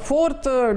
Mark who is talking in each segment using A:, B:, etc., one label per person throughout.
A: 4th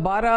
A: 12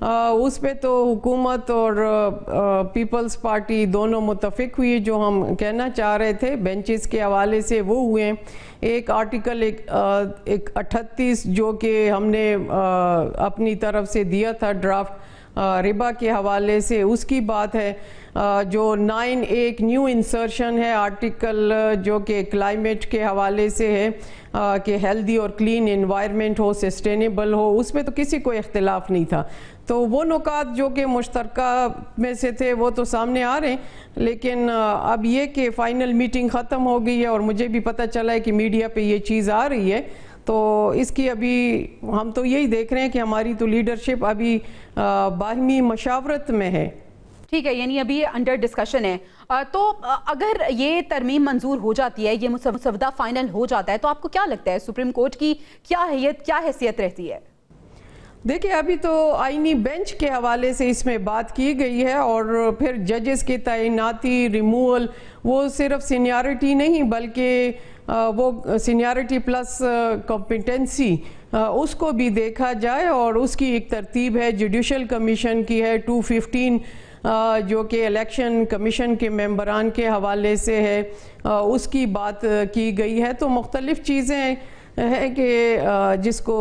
A: اس پہ تو حکومت اور پیپلز پارٹی دونوں متفق ہوئی. جو ہم کہنا چاہ رہے تھے بینچز کے حوالے سے وہ ہوئے ہیں. ایک آرٹیکل 38 جو کہ ہم نے اپنی طرف سے دیا تھا ڈرافٹ ربا کے حوالے سے, اس کی بات ہے. جو 9 ایک نیو انسرشن ہے آرٹیکل جو کہ کلائمیٹ کے حوالے سے ہے کہ ہیلدی اور کلین انوائرمنٹ ہو, سسٹینیبل ہو, اس میں تو کسی کو اختلاف نہیں تھا. تو وہ نکات جو کہ مشترکہ میں سے تھے وہ تو سامنے آ رہے ہیں. لیکن اب یہ کہ فائنل میٹنگ ختم ہو گئی ہے اور مجھے بھی پتہ چلا ہے کہ میڈیا پہ یہ چیز آ رہی ہے, تو اس کی ابھی ہم تو یہی دیکھ رہے ہیں کہ ہماری تو لیڈرشپ ابھی باہمی مشاورت میں ہے.
B: ٹھیک ہے, یعنی ابھی انڈر ڈسکشن ہے. تو اگر یہ ترمیم منظور ہو جاتی ہے, یہ مسودہ فائنل ہو جاتا ہے, تو آپ کو کیا لگتا ہے سپریم کورٹ کی کیا حیثیت رہتی ہے؟
A: دیکھیں ابھی تو آئینی بینچ کے حوالے سے اس میں بات کی گئی ہے, اور پھر ججز کی تعیناتی, ریموول, وہ صرف سینیارٹی نہیں بلکہ وہ سینیارٹی پلس کمپیٹنسی اس کو بھی دیکھا جائے, اور اس کی ایک ترتیب ہے جوڈیشل کمیشن کی ہے 215 جو کہ الیکشن کمیشن کے ممبران کے حوالے سے ہے, اس کی بات کی گئی ہے. تو مختلف چیزیں ہیں کہ جس کو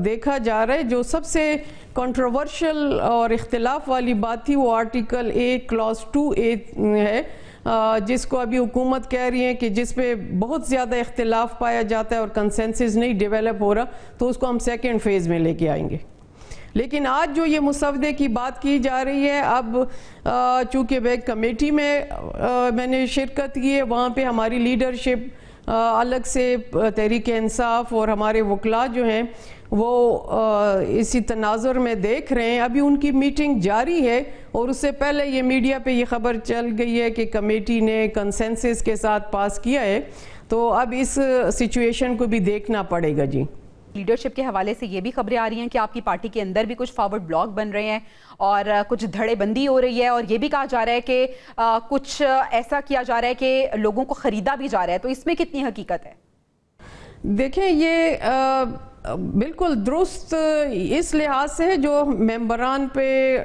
A: دیکھا جا رہا ہے. جو سب سے کنٹروورشل اور اختلاف والی بات تھی وہ آرٹیکل 1 کلاس 2A ہے, جس کو ابھی حکومت کہہ رہی ہے کہ جس پہ بہت زیادہ اختلاف پایا جاتا ہے اور کنسنسس نہیں ڈیولپ ہو رہا, تو اس کو ہم سیکنڈ فیز میں لے کے آئیں گے. لیکن آج جو یہ مسودے کی بات کی جا رہی ہے, اب چونکہ ایک کمیٹی میں نے شرکت کی ہے, وہاں پہ ہماری لیڈرشپ الگ سے تحریک انصاف اور ہمارے وکلاء جو ہیں وہ اسی تناظر میں دیکھ رہے ہیں. ابھی ان کی میٹنگ جاری ہے, اور اس سے پہلے یہ میڈیا پہ یہ خبر چل گئی ہے کہ کمیٹی نے کنسنسس کے ساتھ پاس کیا ہے. تو اب اس سچویشن کو بھی دیکھنا پڑے گا. جی,
B: لیڈرشپ کے حوالے سے یہ بھی خبریں آ رہی ہیں کہ آپ کی پارٹی کے اندر بھی کچھ فارورڈ بلاک بن رہے ہیں اور کچھ دھڑے بندی ہو رہی ہے, اور یہ بھی کہا جا رہا ہے کہ کچھ ایسا کیا جا رہا ہے کہ لوگوں کو خریدا بھی جا رہا ہے. تو اس میں کتنی حقیقت ہے؟
A: دیکھیں یہ بالکل درست اس لحاظ سے جو ممبران پہ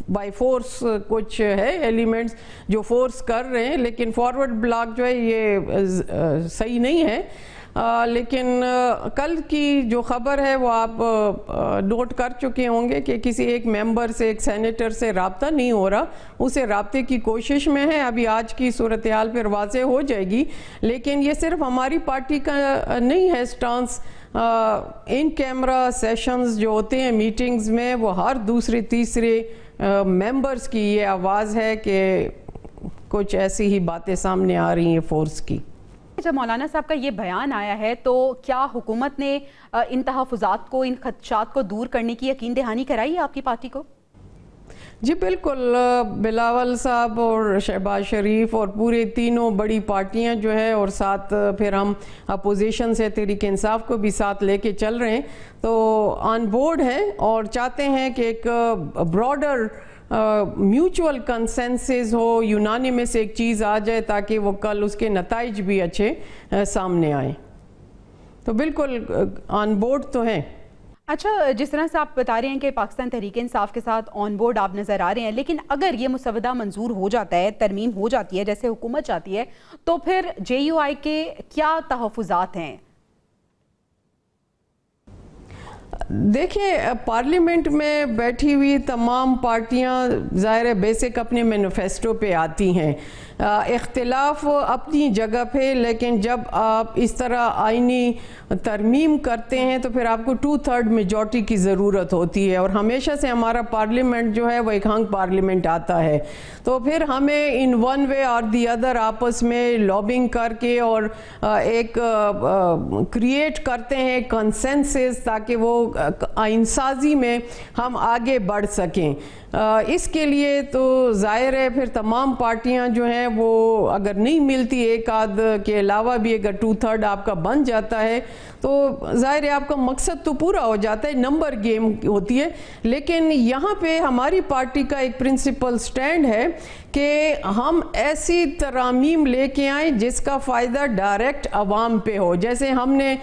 A: بائی فورس کچھ ہے ایلیمنٹس جو فورس کر رہے ہیں, لیکن فارورڈ بلاک جو ہے یہ صحیح نہیں ہے. لیکن کل کی جو خبر ہے وہ آپ نوٹ کر چکے ہوں گے کہ کسی ایک ممبر سے, ایک سینیٹر سے رابطہ نہیں ہو رہا, اسے رابطے کی کوشش میں ہے. ابھی آج کی صورتحال پھر واضح ہو جائے گی. لیکن یہ صرف ہماری پارٹی کا نہیں ہے سٹانس. ان کیمرہ سیشنز جو ہوتے ہیں میٹنگز میں, وہ ہر دوسرے تیسرے ممبرز کی یہ آواز ہے کہ کچھ ایسی ہی باتیں سامنے آ رہی ہیں فورس کی.
B: جب مولانا صاحب کا یہ بیان آیا ہے تو کیا حکومت نے ان تحفظات کو, ان خدشات کو دور کرنے کی یقین دہانی کرائی ہے آپ کی پارٹی کو؟
A: جی بالکل, بلاول صاحب اور شہباز شریف اور پورے تینوں بڑی پارٹیاں جو ہے, اور ساتھ پھر ہم اپوزیشن سے تحریک انصاف کو بھی ساتھ لے کے چل رہے ہیں, تو آن بورڈ ہیں اور چاہتے ہیں کہ ایک براڈر میوچول کنسنسس ہو, یونانیمس ایک چیز آ جائے تاکہ وہ کل اس کے نتائج بھی اچھے سامنے آئیں. تو بالکل آن بورڈ تو ہیں.
B: اچھا, جس طرح سے آپ بتا رہے ہیں کہ پاکستان تحریک انصاف کے ساتھ آن بورڈ آپ نظر آ رہے ہیں, لیکن اگر یہ مسودہ منظور ہو جاتا ہے, ترمیم ہو جاتی ہے جیسے حکومت چاہتی ہے, تو پھر JUI کے کیا تحفظات ہیں؟
A: دیکھیں پارلیمنٹ میں بیٹھی ہوئی تمام پارٹیاں ظاہر بیسک اپنے مینیفیسٹو پہ آتی ہیں, اختلاف اپنی جگہ پہ, لیکن جب آپ اس طرح آئینی ترمیم کرتے ہیں تو پھر آپ کو 2/3 میجورٹی کی ضرورت ہوتی ہے, اور ہمیشہ سے ہمارا پارلیمنٹ جو ہے وہ ایک ہنگ پارلیمنٹ آتا ہے. تو پھر ہمیں ان ون وے اور دی ادر آپس میں لابنگ کر کے اور ایک کریٹ کرتے ہیں کنسنسس تاکہ وہ آئین سازی میں ہم آگے بڑھ سکیں. اس کے لیے تو ظاہر ہے پھر تمام پارٹیاں جو ہیں وہ اگر نہیں ملتی, ایک آدھ کے علاوہ بھی اگر 2/3 آپ کا بن جاتا ہے تو ظاہر ہے آپ کا مقصد تو پورا ہو جاتا ہے, نمبر گیم ہوتی ہے. لیکن یہاں پہ ہماری پارٹی کا ایک پرنسپل سٹینڈ ہے کہ ہم ایسی ترامیم لے کے آئیں جس کا فائدہ ڈائریکٹ عوام پہ ہو. جیسے ہم نے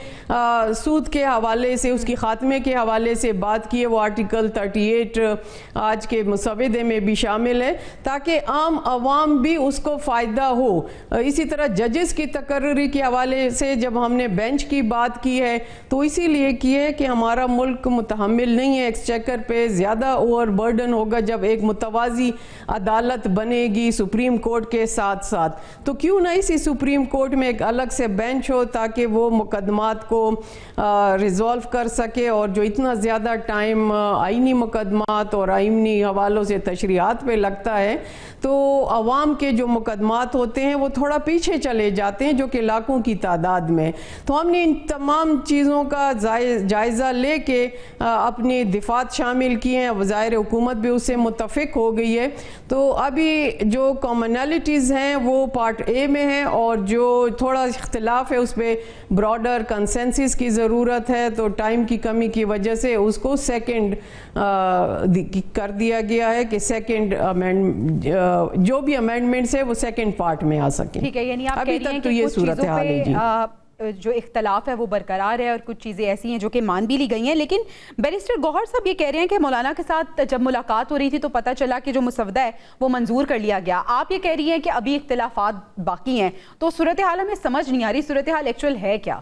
A: سود کے حوالے سے اس کی خاتمے کرنے کے حوالے سے بات کی ہے، وہ آرٹیکل 38 آج کے مسودے میں بھی شامل ہے تاکہ عام عوام بھی اس کو فائدہ ہو۔ اسی طرح ججز کی تقرری کے حوالے سے جب ہم نے بینچ کی بات کی ہے تو اسی لیے کی ہے کہ ہمارا ملک متحمل نہیں ہے ایکسچیکر پہ زیادہ اوور برڈن ہوگا جب ایک متوازی عدالت بنے گی سپریم کورٹ کے ساتھ ساتھ، تو کیوں نہ اسی سپریم کورٹ میں ایک الگ سے بینچ ہو تاکہ وہ مقدمات کو ریزولو کر سکے، اور جو اتنا زیادہ ٹائم آئینی مقدمات اور آئینی حوالوں سے تشریحات پہ لگتا ہے تو عوام کے جو مقدمات ہوتے ہیں وہ تھوڑا پیچھے چلے جاتے ہیں، جو کہ لاکھوں کی تعداد میں۔ تو ہم نے ان تمام چیزوں کا جائزہ لے کے اپنی دفعات شامل کیے ہیں، وزائر حکومت بھی اس سے متفق ہو گئی ہے۔ تو ابھی جو کامنالٹیز ہیں وہ پارٹ اے میں ہیں، اور جو تھوڑا اختلاف ہے اس پہ براڈر کنسنسس کی ضرورت ہے، تو ٹائم کی کمی کی وجہ سے اس کو سیکنڈ کر دیا گیا ہے کہ سیکنڈ جو بھی امینڈمنٹس ہے وہ سیکنڈ پارٹ میں آ سکیں۔
B: ٹھیک ہے، یعنی آپ
A: ابھی
B: کہہ رہی ہیں
A: تک تو
B: کہ
A: یہ
B: کچھ
A: صورتحال ہے جی،
B: جو اختلاف ہے وہ برقرار ہے اور کچھ چیزیں ایسی ہیں جو کہ مان بھی لی گئی ہیں، لیکن بیرسٹر گوہر صاحب یہ کہہ رہے ہیں کہ مولانا کے ساتھ جب ملاقات ہو رہی تھی تو پتہ چلا کہ جو مسودہ ہے وہ منظور کر لیا گیا، آپ یہ کہہ رہی ہیں کہ ابھی اختلافات باقی ہیں، تو صورتحال ہمیں سمجھ نہیں آ رہی، صورتحال ایکچوئل ہے کیا؟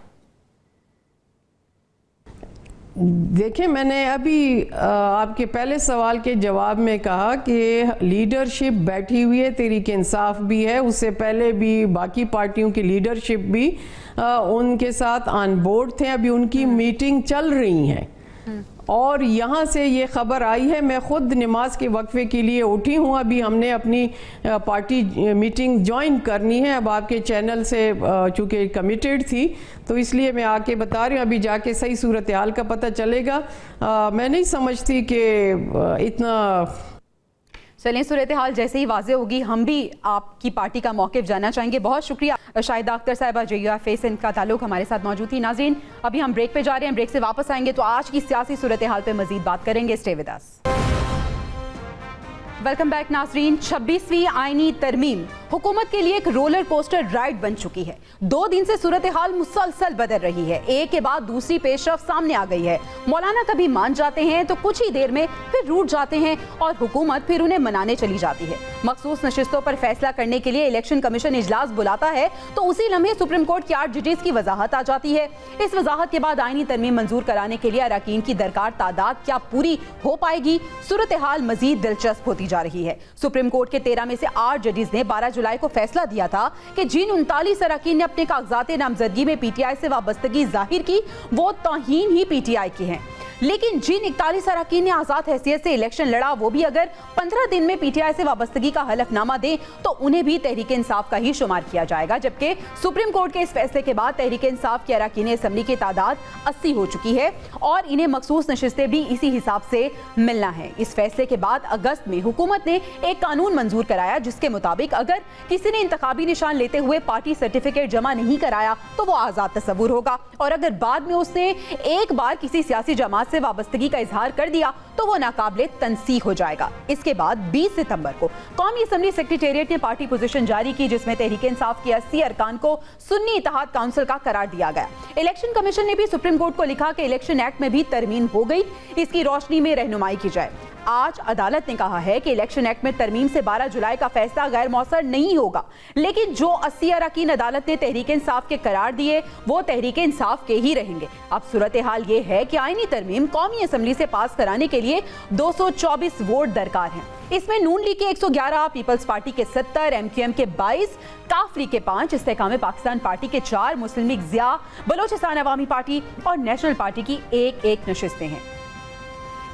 A: دیکھیں میں نے ابھی آپ کے پہلے سوال کے جواب میں کہا کہ لیڈرشپ بیٹھی ہوئی ہے، تحریک انصاف بھی ہے، اس سے پہلے بھی باقی پارٹیوں کی لیڈرشپ بھی ان کے ساتھ آن بورڈ تھے، ابھی ان کی میٹنگ چل رہی ہیں، اور یہاں سے یہ خبر آئی ہے، میں خود نماز کے وقفے کے لیے اٹھی ہوں، ابھی ہم نے اپنی پارٹی میٹنگ جوائن کرنی ہے، اب آپ کے چینل سے چونکہ کمیٹڈ تھی تو اس لیے میں آ کے بتا رہی ہوں، ابھی جا کے صحیح صورتحال کا پتہ چلے گا۔ میں نہیں سمجھتی کہ اتنا
B: چلیں، صورتحال جیسے ہی واضح ہوگی ہم بھی آپ کی پارٹی کا موقف جاننا چاہیں گے۔ بہت شکریہ شاہدہ اختر صاحبہ، JUF سے ان کا تعلق ہمارے ساتھ موجود تھی۔ ناظرین ابھی ہم بریک پہ جا رہے ہیں، بریک سے واپس آئیں گے تو آج کی سیاسی صورتحال پہ مزید بات کریں گے، stay with us. Welcome back ناظرین، 26ویں آئینی ترمیم حکومت کے لیے ایک رولر کوسٹر رائڈ بن چکی ہے۔ 2 دن سے صورتحال مسلسل بدل رہی ہے، ایک کے بعد دوسری پیش رفت سامنے آ گئی ہے۔ مولانا کبھی مان جاتے ہیں تو کچھ ہی دیر میں پھر روٹ جاتے ہیں اور حکومت پھر انہیں منانے چلی جاتی ہے۔ مخصوص نشستوں پر فیصلہ کرنے کے لیے الیکشن کمیشن اجلاس بلاتا ہے تو اسی لمحے سپریم کورٹ کے 8 ججز کی وضاحت آ جاتی ہے۔ اس وضاحت کے بعد آئینی ترمیم منظور کرانے کے لیے اراکین کی درکار تعداد کیا پوری ہو پائے گی؟ صورتحال مزید دلچسپ ہوتی جا رہی ہے۔ سپریم کورٹ کے 13 میں سے 8 ججز نے 12 جولائی کو فیصلہ دیا تھا کہ جن 39 اراکین نے اپنے کاغذات نامزدگی میں PTI سے وابستگی ظاہر کی وہ توہین ہی PTI کی ہیں، لیکن جن 41 اراکین نے آزاد حیثیت سے الیکشن لڑا وہ بھی اگر 15 دن میں PTI سے وابستگی کا حلف نامہ دیں تو انہیں بھی تحریک انصاف کا ہی شمار کیا جائے گا، جبکہ سپریم کورٹ کے اس فیصلے کے بعد تحریک انصاف کے اراکین اسمبلی کی تعداد 80 ہو چکی ہے اور انہیں مخصوص نشستیں بھی اسی حساب سے ملنا ہے۔ اس فیصلے کے بعد اگست میں حکومت نے ایک قانون منظور کرایا جس کے مطابق اگر کسی نے انتخابی نشان لیتے ہوئے پارٹی سرٹیفکیٹ جمع نہیں کرایا تو وہ آزاد تصور ہوگا، اور اگر بعد میں اس نے ایک بار کسی سیاسی جماعت سے وابستگی کا اظہار کر دیا تو وہ ناقابل تنسیخ ہو جائے گا۔ اس کے بعد 20 ستمبر کو قومی اسمبلی سیکریٹریٹ نے پارٹی پوزیشن جاری کی جس میں تحریک انصاف کے 80 ارکان کو سنی اتحاد کونسل کا قرار دیا گیا۔ الیکشن کمیشن نے بھی سپریم کورٹ کو لکھا کہ الیکشن ایکٹ میں بھی ترمیم ہو گئی، اس کی روشنی میں رہنمائی کی جائے۔ آج عدالت نے کہا ہے کہ الیکشن ایکٹ میں ترمیم سے 12 جولائی کا فیصلہ غیر مؤثر نہیں ہوگا، لیکن جو 80 اراکین عدالت نے تحریک انصاف کے قرار دیے وہ تحریک انصاف کے ہی رہیں گے۔ اب صورتحال یہ ہے کہ آئینی ترمیم قومی اسمبلی سے پاس کرانے کے لیے 224 ووٹ درکار ہیں۔ اس میں نون لیگ کے 111، پیپلز پارٹی کے 70، MQM کے 22، کاف لیگ کے 5، استحکام پاکستان پارٹی کے 4، مسلم لیگ ضیاء، بلوچستان عوامی پارٹی اور نیشنل پارٹی کی ایک نشستیں ہیں۔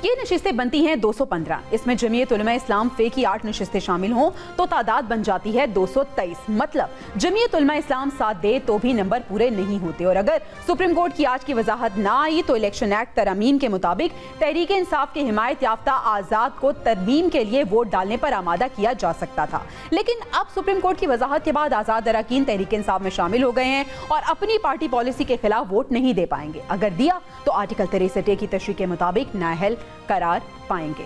B: یہ نشستیں بنتی ہیں 215، اس میں جمعیت علماء اسلام فے کی 8 نشستیں شامل ہوں تو تعداد بن جاتی ہے 223۔ مطلب جمعیت علماء اسلام ساتھ دے تو بھی نمبر پورے نہیں ہوتے، اور اگر سپریم کورٹ کی آج کی وضاحت نہ آئی تو الیکشن ایکٹ ترامیم کے مطابق تحریک انصاف کے حمایت یافتہ آزاد کو ترمیم کے لیے ووٹ ڈالنے پر آمادہ کیا جا سکتا تھا، لیکن اب سپریم کورٹ کی وضاحت کے بعد آزاد اراکین تحریک انصاف میں شامل ہو گئے ہیں اور اپنی پارٹی پالیسی کے خلاف ووٹ نہیں دے پائیں گے، اگر دیا تو آرٹیکل 63A کی تشریح کے مطابق نااہل قرار پائیں گے۔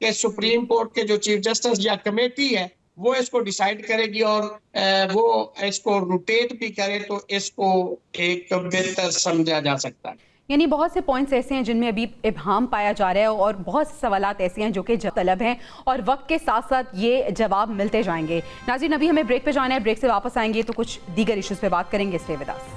C: کہ سپریم کورٹ کے جو چیف جسٹس یا کمیٹی ہے وہ اس کو ڈیسائیڈ کرے گی اور وہ اس کو روٹیٹ بھی کرے تو اس کو ایک بہتر سمجھا جا سکتا ہے.
B: یعنی بہت سے پوائنٹس ایسے ہیں جن میں ابھی ابہام پایا جا رہا ہے اور بہت سے سوالات ایسے ہیں جو کہ طلب ہیں اور وقت کے ساتھ ساتھ یہ جواب ملتے جائیں گے. ناظرین ابھی ہمیں بریک پہ جانا ہے, بریک سے واپس آئیں گے تو کچھ دیگر ایشوز پہ بات کریں گے. Stay with us.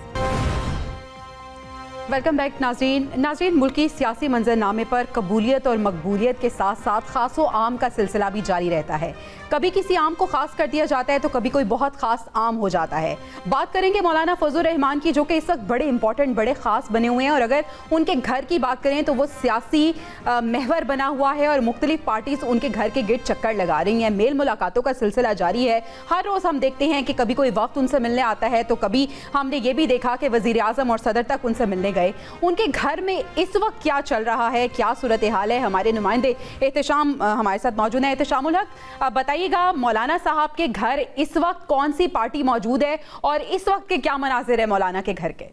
B: Welcome back ناظرین ملکی سیاسی منظر نامے پر قبولیت اور مقبولیت کے ساتھ ساتھ خاص و عام کا سلسلہ بھی جاری رہتا ہے. کبھی کسی عام کو خاص کر دیا جاتا ہے تو کبھی کوئی بہت خاص عام ہو جاتا ہے. بات کریں گے مولانا فضل الرحمان کی, جو کہ اس وقت بڑے امپورٹنٹ بڑے خاص بنے ہوئے ہیں, اور اگر ان کے گھر کی بات کریں تو وہ سیاسی محور بنا ہوا ہے اور مختلف پارٹیز ان کے گھر کے گرد چکر لگا رہی ہیں. میل ملاقاتوں کا سلسلہ جاری ہے. ہر روز ہم دیکھتے ہیں کہ کبھی کوئی وقت ان سے ملنے آتا ہے تو کبھی ہم نے یہ بھی دیکھا کہ وزیر اعظم اور صدر تک ان سے ملنے گئے. ان کے گھر میں اس وقت کیا چل رہا ہے, کیا صورتحال ہے؟ ہمارے نمائندے احتشام ہمارے ساتھ موجود ہیں. احتشام الحق, بتائیے گا مولانا صاحب کے گھر اس وقت کون سی پارٹی موجود ہے اور اس وقت کے کیا مناظر ہے مولانا کے گھر کے؟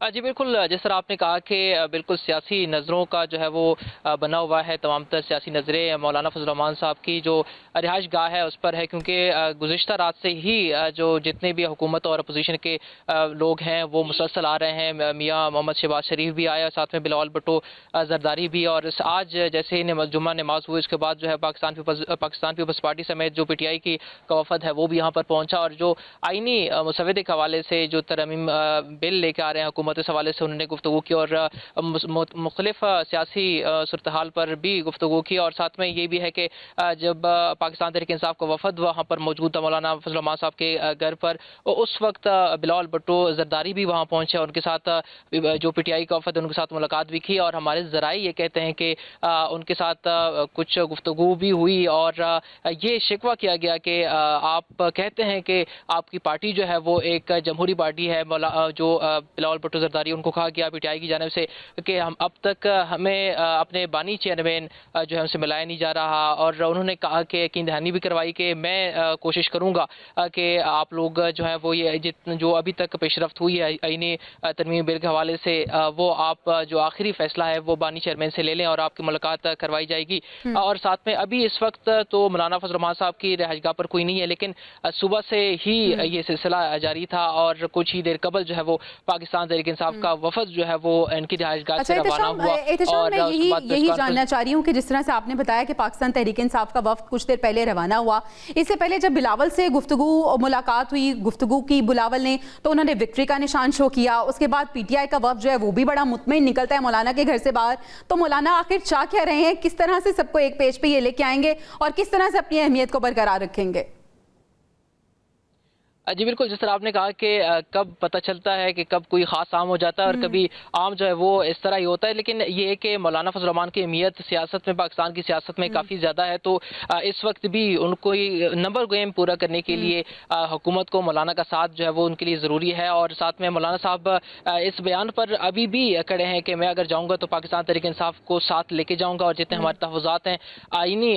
D: جی بالکل, جس طرح آپ نے کہا کہ بالکل سیاسی نظروں کا جو ہے وہ بنا ہوا ہے. تمام تر سیاسی نظریں مولانا فضل الرحمان صاحب کی جو رہائش گاہ ہے اس پر ہے, کیونکہ گزشتہ رات سے ہی جو جتنے بھی حکومت اور اپوزیشن کے لوگ ہیں وہ مسلسل آ رہے ہیں. میاں محمد شہباز شریف بھی آیا, ساتھ میں بلاول بھٹو زرداری بھی, اور آج جیسے ہی جمعہ نماز ہوئی اس کے بعد جو ہے پاکستان پیپلز پارٹی سمیت جو پی ٹی آئی کی وفد ہے وہ بھی یہاں پر پہنچا, اور جو آئینی مسودے کے حوالے سے جو ترمیم بل لے کے آ رہے ہیں حکومت اس حوالے سے انہوں نے گفتگو کی اور مختلف سیاسی صورتحال پر بھی گفتگو کی. اور ساتھ میں یہ بھی ہے کہ جب پاکستان تحریک انصاف کا وفد وہاں پر موجود تھا مولانا فضل الرحمان صاحب کے گھر پر, اس وقت بلاول بھٹو زرداری بھی وہاں پہنچے اور ان کے ساتھ جو پی ٹی آئی کا وفد ان کے ساتھ ملاقات بھی کی. اور ہمارے ذرائع یہ کہتے ہیں کہ ان کے ساتھ کچھ گفتگو بھی ہوئی اور یہ شکوہ کیا گیا کہ آپ کہتے ہیں کہ آپ کی پارٹی جو ہے وہ ایک جمہوری پارٹی ہے. جو بلاول بھٹو زرداری ان کو کہا گیا پی ٹی آئی کی جانب سے کہ ہم اب تک ہمیں اپنے بانی چیئرمین جو ہے ان سے ملایا نہیں جا رہا, اور انہوں نے کہا کہ یقین دہانی بھی کروائی کہ میں کوشش کروں گا کہ آپ لوگ جو ہے وہ یہ جو ابھی تک پیش رفت ہوئی ہے آئینی ترمیم بل کے حوالے سے وہ آپ جو آخری فیصلہ ہے وہ بانی چیئرمین سے لے لیں اور آپ کی ملاقات کروائی جائے گی. اور ساتھ میں ابھی اس وقت تو مولانا فضل الرحمان صاحب کی رہائش گاہ پر کوئی نہیں ہے, لیکن صبح سے ہی یہ سلسلہ جاری تھا اور کچھ ہی دیر قبل جو ہے وہ پاکستان تحریک انصاف کا وفد جو ہے وہ ان کی رہائش گاہ سے روانہ ہوا.
B: اور میں یہی جاننا چاہ رہی ہوں کہ جس طرح سے آپ نے بتایا کہ پاکستان تحریک انصاف کا وفد کچھ دیر پہلے روانہ ہوا, اس سے پہلے جب بلاول سے گفتگو ملاقات ہوئی, گفتگو کی بلاول نے, تو انہوں نے وکٹری کا نشان شو کیا. اس کے بعد پی ٹی آئی کا وفد جو ہے وہ بھی بڑا مطمئن نکلتا ہے مولانا کے گھر سے باہر. تو مولانا آخر چاہ کیا رہے ہیں, کس طرح سے سب کو ایک پیج پہ یہ لے کے آئیں گے اور کس طرح سے اپنی اہمیت کو برقرار رکھیں گے؟
D: جی بالکل, جس طرح آپ نے کہا کہ کب پتہ چلتا ہے کہ کب کوئی خاص عام ہو جاتا ہے اور کبھی عام جو ہے وہ اس طرح ہی ہوتا ہے, لیکن یہ ہے کہ مولانا فضل الرحمان کی اہمیت سیاست میں, پاکستان کی سیاست میں کافی زیادہ ہے. تو اس وقت بھی ان کو نمبر گیم پورا کرنے کے لیے حکومت کو مولانا کا ساتھ جو ہے وہ ان کے لیے ضروری ہے. اور ساتھ میں مولانا صاحب اس بیان پر ابھی بھی کڑے ہیں کہ میں اگر جاؤں گا تو پاکستان تحریک انصاف کو ساتھ لے کے جاؤں گا, اور جتنے ہمارے تحفظات ہیں آئینی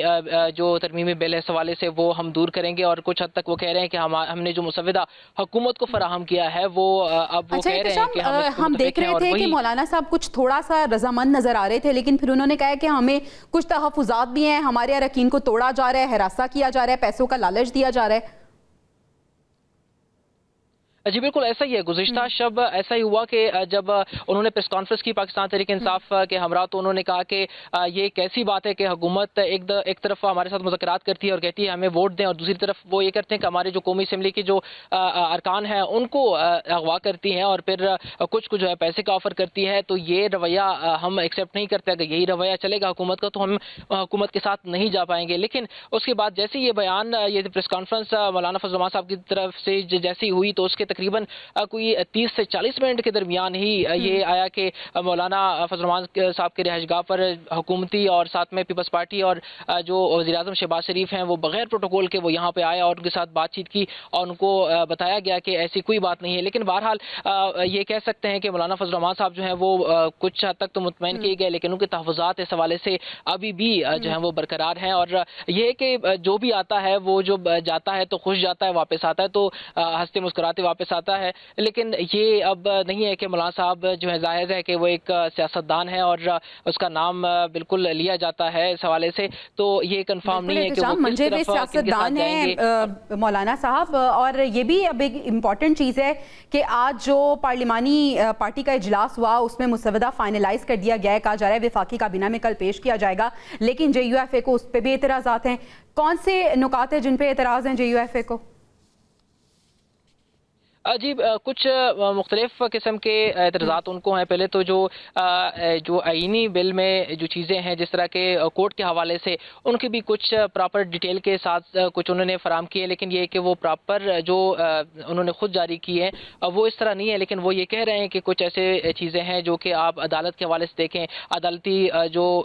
D: جو ترمیمی بل ہے اس حوالے سے وہ ہم دور کریں گے. اور کچھ حد تک وہ کہہ رہے ہیں کہ ہم نے جو مسودہ حکومت کو فراہم کیا ہے وہ اب وہ کہہ رہے ہیں کہ
B: ہم دیکھ رہے تھے کہ مولانا صاحب کچھ تھوڑا سا رضامند نظر آ رہے تھے, لیکن پھر انہوں نے کہا کہ ہمیں کچھ تحفظات بھی ہیں, ہمارے اراکین کو توڑا جا رہا ہے, ہراساں کیا جا رہا ہے, پیسوں کا لالچ دیا جا رہا ہے.
D: جی بالکل ایسا ہی ہے. گزشتہ شب ایسا ہی ہوا کہ جب انہوں نے پریس کانفرنس کی پاکستان تحریک انصاف کے ہمراہ, تو انہوں نے کہا کہ یہ کیسی بات ہے کہ حکومت ایک طرف ہمارے ساتھ مذاکرات کرتی ہے اور کہتی ہے ہمیں ووٹ دیں, اور دوسری طرف وہ یہ کرتے ہیں کہ ہمارے جو قومی اسمبلی کے جو ارکان ہیں ان کو اغوا کرتی ہیں اور پھر کچھ جو ہے پیسے کا آفر کرتی ہے. تو یہ رویہ ہم ایکسیپٹ نہیں کرتے. اگر یہی رویہ چلے گا حکومت کا تو ہم حکومت کے ساتھ نہیں جا پائیں گے. لیکن اس کے بعد جیسے یہ بیان, یہ پریس کانفرنس مولانا فضل الرحمان صاحب کی طرف سے جیسی ہوئی, تو اس کے تقریباً کوئی 30 سے 40 منٹ کے درمیان ہی یہ آیا کہ مولانا فضل الرحمان صاحب کے رہائش گاہ پر حکومتی اور ساتھ میں پیپلز پارٹی اور جو وزیر اعظم شہباز شریف ہیں وہ بغیر پروٹوکول کے وہ یہاں پہ آئے اور ان کے ساتھ بات چیت کی, اور ان کو بتایا گیا کہ ایسی کوئی بات نہیں ہے. لیکن بہرحال یہ کہہ سکتے ہیں کہ مولانا فضل الرحمان صاحب جو ہیں وہ کچھ حد تک تو مطمئن کیے گئے, لیکن ان کے تحفظات اس حوالے سے ابھی بھی جو ہیں وہ برقرار ہیں. اور یہ کہ جو بھی آتا ہے وہ جو جاتا ہے تو خوش جاتا ہے, واپس آتا ہے تو ہنستے مسکراتے واپس واپس آتا ہے. لیکن یہ اب نہیں ہے کہ مولانا صاحب جو ہے ظاہر ہے کہ وہ ایک سیاستدان ہے اور اس کا نام بالکل لیا جاتا ہے اس حوالے سے, تو یہ کنفرم نہیں ہے کہ وہ کس طرف
B: سیاستدان ہیں مولانا صاحب. اور یہ بھی اب ایک امپورٹنٹ چیز ہے کہ آج جو پارلیمانی پارٹی کا اجلاس ہوا اس میں مسودہ فائنلائز کر دیا گیا ہے, کہا جا رہا ہے وفاقی کابینہ میں کل پیش کیا جائے گا, لیکن جے یو ایف اے کو اس پہ بھی اعتراضات ہیں. کون سے نکات ہیں جن پہ اعتراض ہیں جے یو ایف اے کو؟
D: جی کچھ مختلف قسم کے اعتراضات ان کو ہیں. پہلے تو جو آئینی بل میں جو چیزیں ہیں جس طرح کے کورٹ کے حوالے سے ان کی بھی کچھ پراپر ڈیٹیل کے ساتھ کچھ انہوں نے فراہم کیے, لیکن یہ کہ وہ پراپر جو انہوں نے خود جاری کی ہے وہ اس طرح نہیں ہے. لیکن وہ یہ کہہ رہے ہیں کہ کچھ ایسے چیزیں ہیں جو کہ آپ عدالت کے حوالے سے دیکھیں, عدالتی جو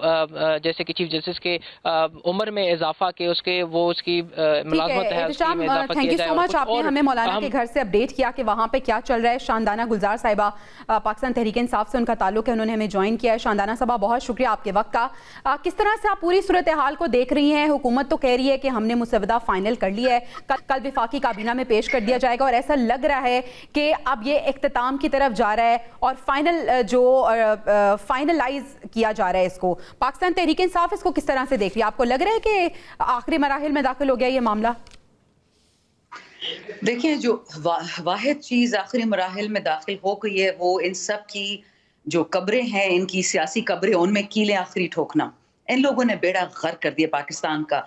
D: جیسے کہ چیف جسٹس کے عمر میں اضافہ کے اس کی ملازمت ہے اس کی میں اضافہ کیا جائے.
B: آپ نے ہمیں مولانا کے گھر سے اپڈیٹ کیا کہ وہاں پہ کیا چل رہا ہے. شاندانہ گلزار صاحبہ پاکستان تحریک انصاف سے ان کا تعلق ہے, انہوں نے ہمیں جوائن کیا ہے. شاندانہ صاحبہ بہت شکریہ آپ کے وقت کا. کس طرح سے آپ پوری صورتحال کو دیکھ رہی ہیں؟ حکومت تو کہہ رہی ہے کہ ہم نے مسودہ فائنل کر لیا ہے, کل وفاقی کابینہ میں پیش کر دیا جائے گا, اور ایسا لگ رہا ہے کہ اب یہ اختتام کی طرف جا رہا ہے اور فائنلائز کیا جا رہا ہے اس کو. پاکستان تحریک انصاف اس کو کس طرح سے دیکھ رہی ہے؟ آپ کو لگ رہا ہے کہ آخری مراحل میں داخل ہو گیا یہ معاملہ؟
E: دیکھیں, جو واحد چیز آخری مراحل میں داخل ہو گئی ہے وہ ان سب کی جو قبریں ہیں, ان کی سیاسی قبریں, ان میں کیلیں آخری ٹھوکنا. ان لوگوں نے بیڑا غرق کر دیا پاکستان کا.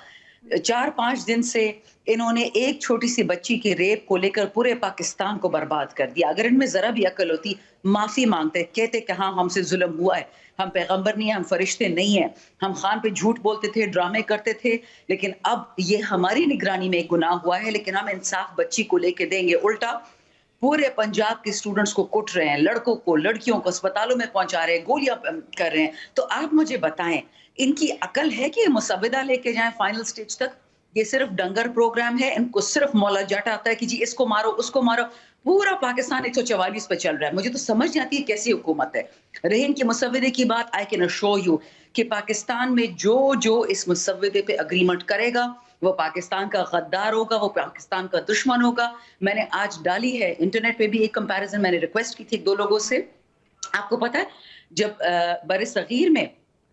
E: 4-5 دن سے انہوں نے ایک چھوٹی سی بچی کے ریپ کو لے کر پورے پاکستان کو برباد کر دیا. اگر ان میں ذرا بھی عقل ہوتی معافی مانگتے, کہتے کہ ہاں ہم سے ظلم ہوا ہے, ہم پیغمبر نہیں ہیں, ہم فرشتے نہیں ہیں, ہم خان پہ جھوٹ بولتے تھے, ڈرامے کرتے تھے, لیکن اب یہ ہماری نگرانی میں ایک گناہ ہوا ہے, لیکن ہم انصاف بچی کو لے کے دیں گے. الٹا پورے پنجاب کے اسٹوڈنٹس کو کٹ رہے ہیں, لڑکوں کو لڑکیوں کو اسپتالوں میں پہنچا رہے ہیں, گولیاں کر رہے ہیں. تو آپ مجھے بتائیں, ان کی عقل ہے کہ مسودہ لے کے جائیں فائنل سٹیج تک؟ یہ صرف ڈنگر پروگرام ہے. ان کو صرف مولا جٹ آتا ہے کہ جی اس کو مارو اس کو مارو. پورا پاکستان 144 پہ چل رہا ہے. مجھے تو سمجھ نہیں آتی ہے کیسی حکومت ہے. رہن کی مسودے کی بات, آئی کین اشور یو کہ پاکستان میں جو اس مسودے پہ اگریمنٹ کرے گا وہ پاکستان کا غدار ہوگا, وہ پاکستان کا دشمن ہوگا. میں نے آج ڈالی ہے انٹرنیٹ پہ بھی ایک کمپیریزن, میں نے ریکویسٹ کی تھی 2 لوگوں سے. آپ کو پتا ہے جب بر صغیر میں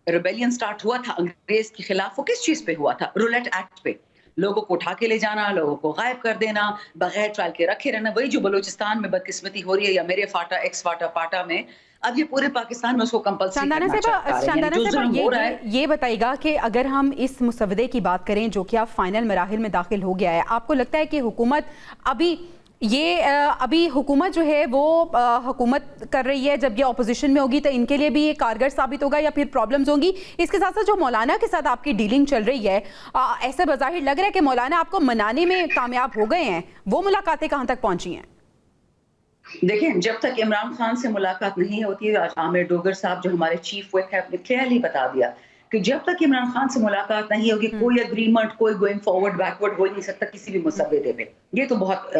E: ریبیلین سٹارٹ ہوا تھا انگریز کے خلاف, وہ کس چیز پہ ہوا تھا؟ رولٹ ایکٹ پہ. لوگوں کو اٹھا کے لے جانا, لوگوں کو غائب کر دینا, بغیر ٹرائل کے رکھے رہنا. وہی جو بلوچستان میں بدقسمتی ہو رہی ہے, یا میرے فاٹا ایکس فاٹا پاٹا میں, اب یہ پورے پاکستان میں اس کو کمپلسری کرنا چاہتا ہے.
B: یہ بتائیے گا کہ اگر ہم اس مسودے کی بات کریں جو کہ اب فائنل مراحل میں داخل ہو گیا ہے, آپ کو لگتا ہے کہ حکومت ابھی حکومت جو ہے وہ حکومت کر رہی ہے, جب یہ اپوزیشن میں ہوگی تو ان کے لیے بھی یہ کارگر ثابت ہوگا یا پھر پرابلمز ہوں گی؟ اس کے ساتھ ساتھ جو مولانا کے ساتھ آپ کی ڈیلنگ چل رہی ہے, ایسا بظاہر لگ رہا ہے کہ مولانا آپ کو منانے میں کامیاب ہو گئے ہیں. وہ ملاقاتیں کہاں تک پہنچی ہیں؟
E: دیکھیں, جب تک عمران خان سے ملاقات نہیں ہوتی, عامر ڈوگر صاحب جو ہمارے چیف ویپ ہے نے کلیئرلی بتا دیا کہ جب تک عمران خان سے ملاقات نہیں ہوگی کوئی اگریمنٹ, کوئی گوئنگ فارورڈ بیکورڈ ہو نہیں سکتا کسی بھی مسودے پہ. یہ تو بہت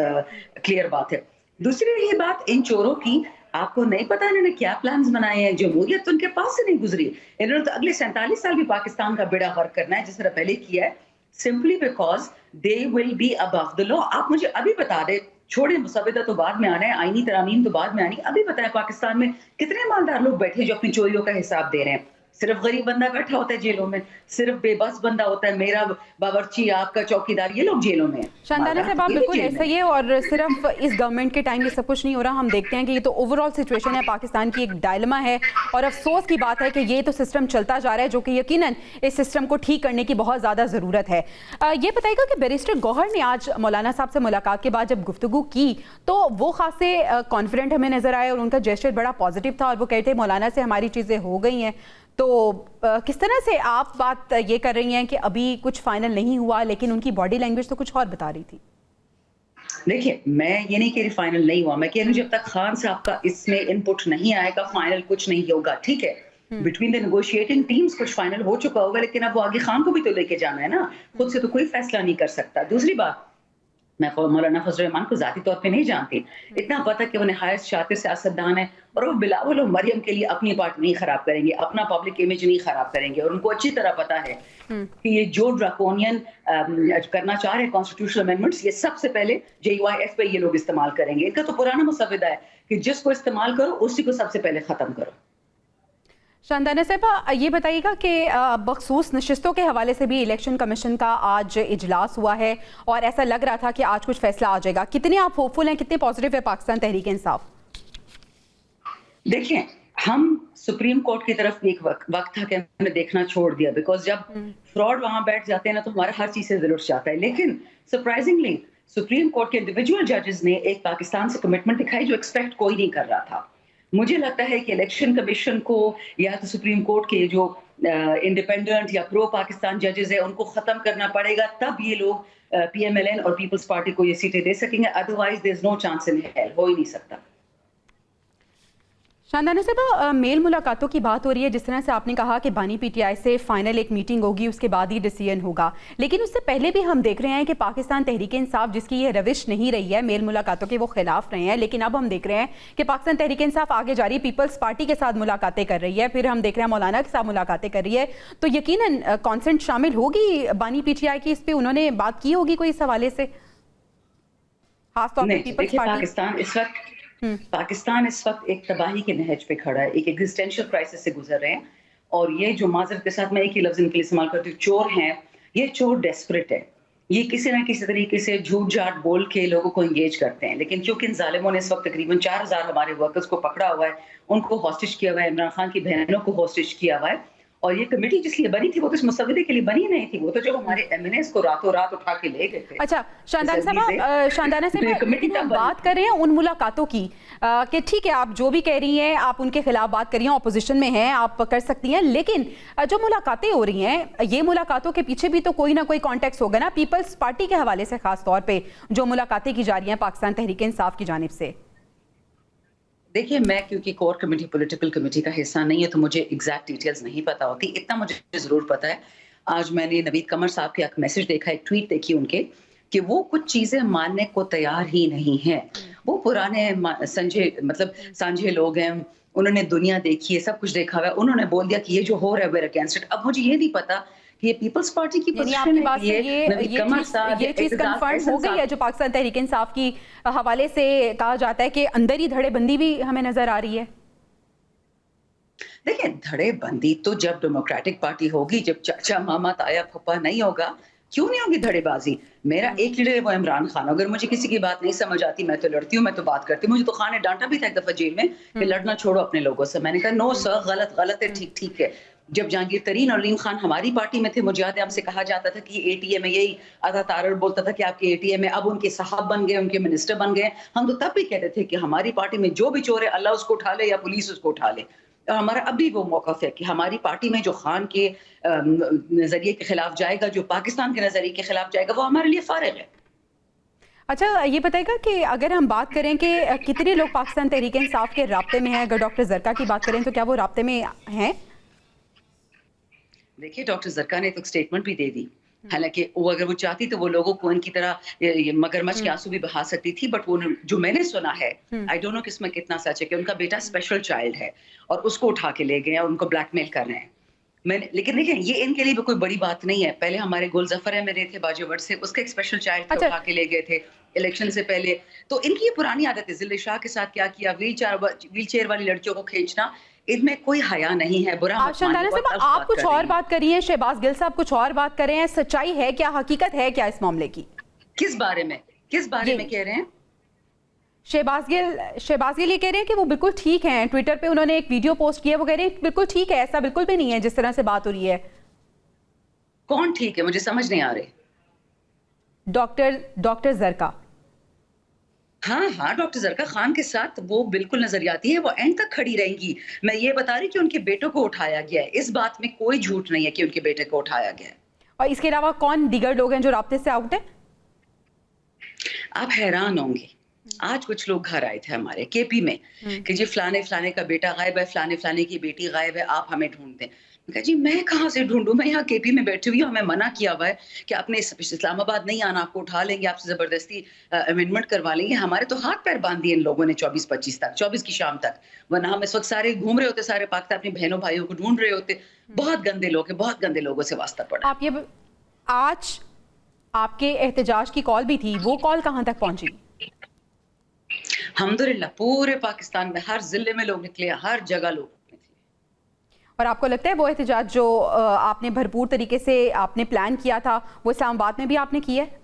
E: کلیئر بات ہے. دوسری یہ بات ان چوروں کی, آپ کو نہیں پتا انہوں نے کیا پلانز بنائے ہیں. جمہوریت تو ان کے پاس سے نہیں گزری. انہوں نے تو اگلے 47 سال بھی پاکستان کا بیڑا غرق کرنا ہے جس طرح پہلے کیا ہے, simply because they will be above the law. آپ مجھے ابھی بتا دیں, چھوڑے مسودہ تو بعد میں آنا ہے, آئینی ترامیم تو بعد میں آنی, ابھی بتائیں پاکستان میں کتنے مالدار لوگ بیٹھے جو اپنی چوریوں کا حساب دے رہے ہیں؟ صرف غریب بندہ بیٹھا ہوتا ہے جیلوں میں, صرف بے بس بندہ ہوتا ہے, میرا باورچی, آپ کا چوکیدار, یہ لوگ جیلوں میں ہیں.
B: شاندانہ صاحب آپ بالکل ایسا ہی ہے, اور صرف اس گورنمنٹ کے ٹائم یہ سب کچھ نہیں ہو رہا. ہم دیکھتے ہیں کہ یہ تو اوور آل سچویشن ہے پاکستان کی, ایک ڈائلما ہے, اور افسوس کی بات ہے کہ یہ تو سسٹم چلتا جا رہا ہے, جو کہ یقیناً اس سسٹم کو ٹھیک کرنے کی بہت زیادہ ضرورت ہے. یہ بتائیے گا کہ بیرسٹر گوہر نے آج مولانا صاحب سے ملاقات کے بعد جب گفتگو کی تو وہ خاصے کانفیڈنٹ ہمیں نظر آئے, اور ان کا جیسچر بڑا پازیٹیو تھا, اور وہ کہتے ہیں مولانا سے ہماری چیزیں ہو گئی ہیں. تو کس طرح سے آپ بات یہ کر رہی ہیں کہ ابھی کچھ فائنل نہیں ہوا, لیکن ان کی باڈی لینگویج تو کچھ اور بتا رہی تھی؟
E: دیکھیں, میں یہ نہیں کہہ رہی فائنل نہیں ہوا, میں کہہ رہی ہوں جب تک خان صاحب کا اس میں ان پٹ نہیں آئے گا فائنل کچھ نہیں ہوگا. ٹھیک ہے, بٹوین دا نیگوشیٹنگ ٹیمز کچھ فائنل ہو چکا ہوگا, لیکن اب وہ آگے خان کو بھی تو لے کے جانا ہے نا, خود سے تو کوئی فیصلہ نہیں کر سکتا. دوسری بات, میں مولانا فضل الرحمان کو ذاتی طور پہ نہیں جانتی, اتنا پتہ کہ وہ نہایت شاطر سیاستدان ہے, اور وہ بلاول و مریم کے لیے اپنی پارٹی نہیں خراب کریں گے, اپنا پبلک امیج نہیں خراب کریں گے, اور ان کو اچھی طرح پتہ ہے کہ یہ جو ڈراکونین کرنا چاہ رہے ہیں کانسٹیٹیوشنل امینڈمنٹس, یہ سب سے پہلے JUIF پہ یہ لوگ استعمال کریں گے. ان کا تو پرانا مسودہ ہے کہ جس کو استعمال کرو اسی کو سب سے پہلے ختم کرو.
B: شاندانہ صاحبہ, یہ بتائیے گا کہ بخصوص نشستوں کے حوالے سے بھی الیکشن کمیشن کا آج اجلاس ہوا ہے اور ایسا لگ رہا تھا کہ آج کچھ فیصلہ آ جائے گا. کتنے آپ ہوپفل ہیں, کتنے پازیٹیو ہے پاکستان تحریک انصاف؟
E: دیکھیں, ہم سپریم کورٹ کی طرف ایک وقت تھا کہ ہم نے دیکھنا چھوڑ دیا, بیکاز جب فراڈ وہاں بیٹھ جاتے ہیں نا تو ہمارا ہر چیز سے دل اٹھ جاتا ہے. لیکن سرپرائزنگلی سپریم کورٹ کے انڈیویجول ججز نے ایک پاکستان سے کمٹمنٹ دکھائی جو ایکسپیکٹ کوئی نہیں کر رہا تھا. مجھے لگتا ہے کہ الیکشن کمیشن کو یا تو سپریم کورٹ کے جو انڈیپینڈنٹ یا پرو پاکستان ججز ہیں ان کو ختم کرنا پڑے گا, تب یہ لوگ PMLN اور پیپلز پارٹی کو یہ سیٹیں دے سکیں گے, otherwise there is no chance in hell, ہو ہی نہیں سکتا.
B: شاندانہ صاحبہ, میل ملاقاتوں کی بات ہو رہی ہے, جس طرح سے آپ نے کہا کہ بانی PTI سے فائنل ایک میٹنگ ہوگی, اس کے بعد ہی ڈیسیژن ہوگا, لیکن اس سے پہلے بھی ہم دیکھ رہے ہیں کہ پاکستان تحریک انصاف جس کی یہ روش نہیں رہی ہے, میل ملاقاتوں کے وہ خلاف رہے ہیں, لیکن اب ہم دیکھ رہے ہیں کہ پاکستان تحریک انصاف آگے جا رہی ہے, پیپلز پارٹی کے ساتھ ملاقاتیں کر رہی ہے, پھر ہم دیکھ رہے ہیں مولانا کے ساتھ ملاقاتیں کر رہی ہے, تو یقیناً کانسنٹ شامل ہوگی بانی PTI کی, اس پہ انہوں نے بات کی ہوگی کوئی اس حوالے سے, خاص طور پہ پیپلز پارٹی.
E: پاکستان اس وقت ایک تباہی کے نہج پہ کھڑا ہے, ایک ایگزسٹینشل کرائسس سے گزر رہے ہیں, اور یہ جو معذرت کے ساتھ میں ایک ہی لفظ ان کے لیے استعمال کرتی ہوں, چور ہیں, یہ چور ڈیسپریٹ ہے. یہ کسی نہ کسی طریقے سے جھوٹ جھاٹ بول کے لوگوں کو انگیج کرتے ہیں, لیکن کیونکہ ان ظالموں نے اس وقت تقریباً 4000 ہمارے ورکرز کو پکڑا ہوا ہے, ان کو ہاسٹیج کیا ہوا ہے, عمران خان کی بہنوں کو ہاسٹیج کیا ہوا ہے, اور یہ کمیٹی جس لیے بنی تھی وہ تو اس مسودے کے لیے بنی نہیں تھی, وہ تو جو ہمارے MNAs کو راتوں رات اٹھا کے لے گئے تھے.
B: اچھا شاندانہ صاحب, بات کر رہے ہیں ان ملاقاتوں کی کہ ٹھیک ہے آپ جو بھی کہہ رہی ہیں, آپ ان کے خلاف بات کر رہی ہیں, اپوزیشن میں ہیں, آپ کر سکتی ہیں, لیکن جو ملاقاتیں ہو رہی ہیں یہ ملاقاتوں کے پیچھے بھی تو کوئی نہ کوئی کانٹیکس ہوگا نا, پیپلز پارٹی کے حوالے سے خاص طور پہ جو ملاقاتیں کی جا رہی ہیں پاکستان تحریک انصاف کی جانب سے.
E: دیکھیے, میں کیونکہ کور کمیٹی پولیٹیکل کمیٹی کا حصہ نہیں ہے تو مجھے ایگزیکٹ ڈیٹیلز نہیں پتا ہوتی. اتنا مجھے ضرور پتا ہے, آج میں نے نوید قمر صاحب کے ایک میسج دیکھا, ایک ٹویٹ دیکھی ان کے, کہ وہ کچھ چیزیں ماننے کو تیار ہی نہیں ہیں. وہ پرانے سانجھے لوگ ہیں, انہوں نے دنیا دیکھی ہے, سب کچھ دیکھا ہوا ہے, انہوں نے بول دیا کہ یہ جو ہو رہا ہے ویئر اگینسٹ اٹ. اب مجھے یہ نہیں پتا کہ یہ پیپلز پارٹی کی پوزیشن ہے,
B: یہ چیز کنفرم ہو گئی ہے جو پاکستان تحریک انصاف کی حوالے سے کہا جاتا ہے کہ اندر ہی دھڑے بندی بھی ہمیں نظر آ رہی ہے.
E: دیکھیں, دھڑے بندی تو جب ڈیموکریٹک پارٹی ہوگی, جب چاچا ماما تایا پھپا نہیں ہوگا, کیوں نہیں ہوگی دھڑے بازی. میرا ایک لیڈر ہے وہ عمران خان, اگر مجھے کسی کی بات نہیں سمجھ آتی میں تو لڑتی ہوں, میں تو بات کرتی ہوں. مجھے تو خان نے ڈانٹا بھی تھا ایک دفعہ جیل میں کہ لڑنا چھوڑو اپنے لوگوں سے. میں نے کہا نو سر, غلط ہے, ٹھیک ہے. جب جہانگیر ترین اور علیم خان ہماری پارٹی میں تھے, مجھے یاد ہے ہم سے کہا جاتا تھا کہ ATM میں, یہی آتا تارڑ بولتا تھا کہ آپ کے ATM میں, اب ان کے صاحب بن گئے, ان کے منسٹر بن گئے. ہم تو تب بھی کہتے تھے کہ ہماری پارٹی میں جو بھی چور ہے اللہ اس کو اٹھا لے یا پولیس اس کو اٹھا لے. اور ہمارا اب بھی وہ موقف ہے کہ ہماری پارٹی میں جو خان کے نظریے کے خلاف جائے گا, جو پاکستان کے نظریے کے خلاف جائے گا, وہ ہمارے لیے فارغ ہے.
B: اچھا یہ بتائے گا کہ اگر ہم بات کریں کہ کتنے لوگ پاکستان تحریک انصاف کے رابطے میں ہیں, اگر ڈاکٹر زرکا کی بات کریں تو کیا وہ رابطے میں ہیں؟
E: دیکھیے, ڈاکٹر زرکا نے تو ایک اسٹیٹمنٹ بھی دے دی, حالانکہ وہ اگر وہ چاہتی تو وہ لوگوں کو ان کی طرح مگرمچھ کے آنسو بھی بہا سکتی تھی, بٹ وہ جو میں نے سنا ہے, آئی ڈونٹ نو کہ اس میں کتنا سچ ہے, کہ ان کا بیٹا اسپیشل چائلڈ ہے اور اس کو اٹھا کے لے گئے اور ان کو بلیک میل کر رہے ہیں. لیکن دیکھیں, یہ ان کے لیے بھی کوئی بڑی بات نہیں ہے. پہلے ہمارے گل ظفر ہے میرے تھے باجوڑ سے, اس کا ایک اسپیشل چائلڈ اٹھا کے لے گئے تھے الیکشن سے پہلے. تو ان کی یہ پرانی عادت ہے, ذل شاہ کے ساتھ کیا کیا, ویل چیئر والی لڑکیوں کو کھینچنا, ان میں کوئی حیا نہیں ہے. برا
B: شاندانہ صاحب, آپ کچھ اور بات کر رہی ہیں, شہباز گل صاحب کچھ اور بات کر رہے ہیں, سچائی ہے کیا, حقیقت ہے کیا اس معاملے کی؟
E: کس بارے میں کہہ رہے ہیں؟
B: شہباز گل یہ کہہ رہے ہیں کہ وہ بالکل ٹھیک ہیں. ٹویٹر پہ انہوں نے ایک ویڈیو پوسٹ کیا, وہ کہہ رہے ہیں بالکل ٹھیک ہے, ایسا بالکل بھی نہیں ہے جس طرح سے بات ہو رہی ہے.
E: کون ٹھیک ہے, مجھے سمجھ نہیں آ رہے.
B: ڈاکٹر زرکا.
E: ہاں, ڈاکٹر زرکا خان کے ساتھ وہ بالکل نظریاتی ہے, وہ اینڈ تک کھڑی رہیں گی. میں یہ بتا رہی کہ ان کے بیٹوں کو اٹھایا گیا ہے, اس بات میں کوئی جھوٹ نہیں ہے کہ ان کے بیٹے کو اٹھایا گیا ہے.
B: اور اس کے علاوہ کون دیگر لوگ ہیں جو رابطے سے آؤٹ ہیں؟
E: آپ حیران ہوں گے, آج کچھ لوگ گھر آئے تھے ہمارے KP میں کہ جی فلانے کا بیٹا غائب ہے, فلانے کی بیٹی غائب ہے, آپ ہمیں ڈھونڈ دیں. کہا جی میں کہاں سے ڈھونڈوں, میں یہاں KP میں بیٹھی ہوئی ہوں, ہمیں منع کیا ہوا ہے کہ آپ نے اسلام آباد نہیں آنا, آپ کو اٹھا لیں گے, آپ سے زبردستی امینڈمنٹ کروا لیں گے. ہمارے تو ہاتھ پیر باندھ دیے ان لوگوں نے 24-25 تک, 24 کی شام تک, ورنہ ہم اس وقت سارے گھوم رہے ہوتے, سارے پاکستان اپنی بہنوں بھائیوں کو ڈھونڈ رہے ہوتے. بہت گندے لوگ ہیں, بہت گندے لوگوں سے واسطہ پڑا.
B: آپ یہ آج آپ کے احتجاج کی کال بھی تھی, وہ کال کہاں تک پہنچی؟
E: الحمدللہ پورے پاکستان میں ہر ضلع میں لوگ نکلے, ہر جگہ لوگ نکلے.
B: اور آپ کو لگتا ہے وہ احتجاج جو آپ نے بھرپور طریقے سے آپ نے پلان کیا تھا وہ اسلام آباد میں بھی آپ نے کیا ہے؟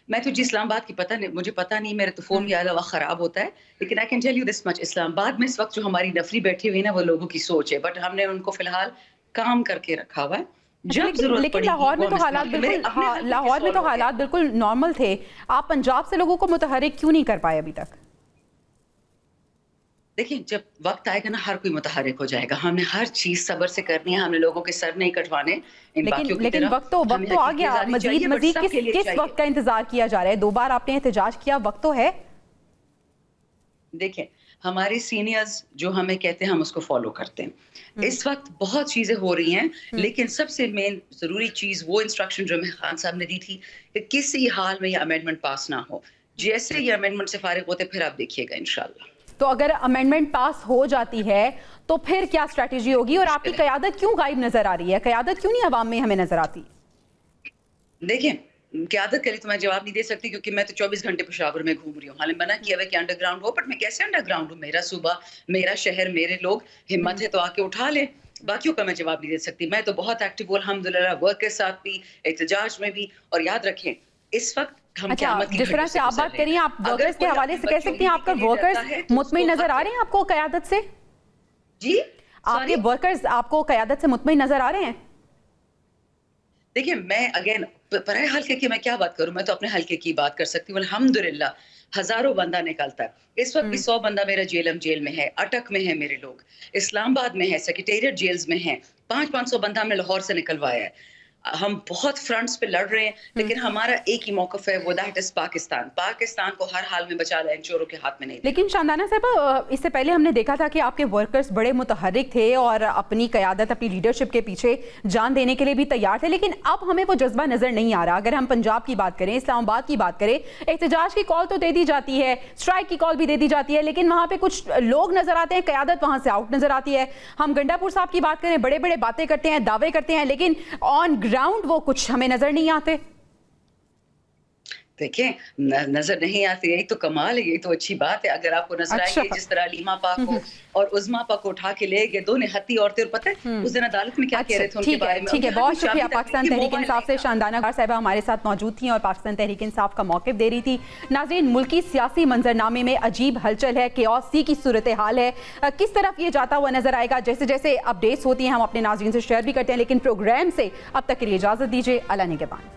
E: میں تو جی اسلام آباد کی پتہ نہیں, مجھے پتہ نہیں, میرے تو فون بھی آدھا وقت خراب ہوتا ہے, لیکن I can tell you this much, Islamabad میں اس وقت جو ہماری نفری بیٹھی ہوئی نا وہ لوگوں کی سوچ ہے, بٹ ہم نے ان کو فی الحال کام کر کے رکھا ہوا ہے. جب ضرورت
B: لیکن
E: پڑے
B: لاہور میں تو حالات بالکل لاہور میں تو حالات بالکل نارمل تھے, آپ پنجاب سے لوگوں کو متحرک کیوں نہیں کر پائے ابھی تک؟
E: دیکھیں جب وقت آئے گا نا ہر کوئی متحرک ہو جائے گا. ہم نے ہر چیز صبر سے کرنی ہے, ہم نے لوگوں کے سر نہیں کٹوانے ان باقیوں کی
B: لیکن
E: طرح.
B: وقت تو آ گیا, مزید کس وقت کا انتظار کیا جا رہا ہے؟ 2 بار آپ نے احتجاج کیا, وقت تو ہے.
E: دیکھیں ہمارے سینئرز جو ہمیں کہتے ہیں ہم اس کو فالو کرتے ہیں. اس وقت بہت چیزیں ہو رہی ہیں, لیکن سب سے مین ضروری چیز وہ انسٹرکشن جو ہمیں خان صاحب نے دی تھی کہ کسی حال میں یہ امینڈمنٹ پاس نہ ہو. جیسے یہ امینڈمنٹ سے فارغ ہوتے پھر آپ دیکھیے گا انشاءاللہ.
B: تو اگر امینڈمنٹ پاس ہو جاتی ہے تو پھر کیا اسٹریٹجی ہوگی, اور آپ کی قیادت کیوں غائب نظر آ رہی ہے؟ قیادت کیوں نہیں عوام میں ہمیں نظر آتی؟
E: دیکھیں قیادت کے لیے تو میں جواب نہیں دے سکتی, کیونکہ میں تو 24 گھنٹے پشاور میں گھوم رہی ہوں. حالانکہ منع کیا ہوا ہے کہ انڈر گراؤنڈ ہو, بٹ میں کیسے انڈر گراؤنڈ ہوں؟ میرا صوبہ, میرا شہر, میرے لوگ, ہمت ہے تو آ کے اٹھا لیں. باقیوں کا میں جواب نہیں دے سکتی. میں تو بہت ایکٹیو ہوں الحمدللہ, ورک کے ساتھ بھی, احتجاج میں بھی. اور یاد رکھیں اس وقت ہم قیامت کی
B: جس طرح سے آپ بات کر رہی ہیں, آپ ورکرز کے حوالے سے کہہ سکتی ہیں آپ کا ورکرز مطمئن نظر آ رہے ہیں آپ کو قیادت سے؟
E: جی
B: آپ کے ورکرز آپ کو قیادت سے مطمئن نظر آ رہے ہیں؟
E: دیکھیں میں اگین پرائے حلقے کی میں کیا بات کروں, میں تو اپنے حلقے کی بات کر سکتی ہوں. الحمدللہ ہزاروں بندہ نکلتا ہے. اس وقت بھی 100 بندہ میرا جیل میں ہے, اٹک میں ہے میرے لوگ, اسلام آباد میں ہے, سیکریٹریٹ جیلز میں ہیں, 500 بندہ ہم نے لاہور سے نکلوایا ہے. ہم بہت فرنٹس پہ لڑ رہے ہیں, لیکن ہمارا ایک ہی موقف ہے, وہ دیٹ از پاکستان. پاکستان کو ہر حال میں بچا لیں, چوروں کے ہاتھ میں نہیں.
B: لیکن شاندانہ صاحبہ, اس سے پہلے ہم نے دیکھا تھا کہ آپ کے ورکرز بڑے متحرک تھے اور اپنی قیادت, اپنی لیڈرشپ کے پیچھے جان دینے کے لیے بھی تیار تھے, لیکن اب ہمیں وہ جذبہ نظر نہیں آ رہا. اگر ہم پنجاب کی بات کریں, اسلام آباد کی بات کریں, احتجاج کی کال تو دے دی جاتی ہے, اسٹرائک کی کال بھی دے دی جاتی ہے, لیکن وہاں پہ کچھ لوگ نظر آتے ہیں, قیادت وہاں سے آؤٹ نظر آتی ہے. ہم گنڈا پور صاحب کی بات کریں, بڑے بڑے باتیں کرتے ہیں, دعوے کرتے ہیں, لیکن آن گراؤنڈ وہ کچھ ہمیں نظر نہیں آتے.
E: دیکھیں نظر نہیں آتی, یہی تو کمال ہے, یہی تو اچھی بات ہے. اگر آپ کو نظر آئیں گے جس طرح علیمہ پاک کو اور عظما پاک کو اٹھا کے لے گئے, 2 نہتی عورتیں, اور پتہ ہے اس دن عدالت میں کیا کہہ رہے تھے ان کے بارے میں.
B: ٹھیک ہے, بہت شکریہ. پاکستان تحریک انصاف سے شاندانہ غار صاحبہ ہمارے ساتھ موجود تھیں اور پاکستان تحریک انصاف کا موقف دے رہی تھی. ناظرین, ملکی سیاسی منظرنامے میں عجیب ہلچل ہے, کیوس سی کی صورتحال ہے. کس طرف یہ جاتا ہوا نظر آئے گا, جیسے جیسے اپڈیٹس ہوتی ہیں ہم اپنے ناظرین سے شیئر بھی کرتے ہیں, لیکن پروگرام سے اب تک کے لیے اجازت دیجیے. اللہ نگہبان.